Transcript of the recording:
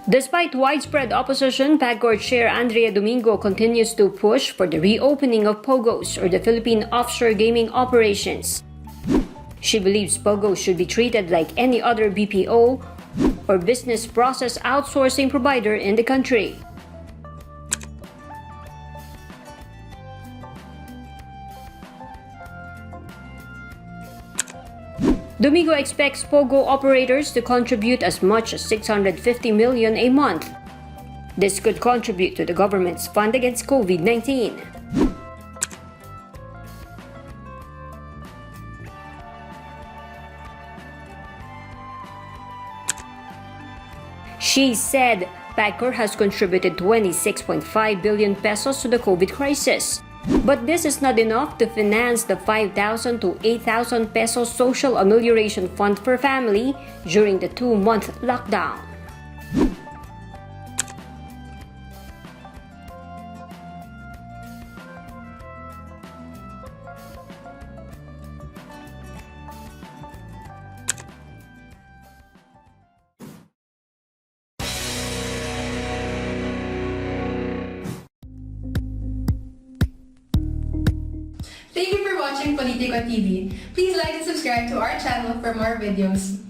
Despite widespread opposition, PAGCOR Chair Andrea Domingo continues to push for the reopening of POGOs, or the Philippine Offshore Gaming Operations. She believes POGOs should be treated like any other BPO or business process outsourcing provider in the country. Domingo expects POGO operators to contribute as much as 650 million a month. This could contribute to the government's fund against COVID-19. She said PAGCOR has contributed 26.5 billion pesos to the COVID crisis. But this is not enough to finance the 5,000 to 8,000 pesos social amelioration fund per family during the 2-month lockdown. Thank you for watching Politiko TV. Please like and subscribe to our channel for more videos.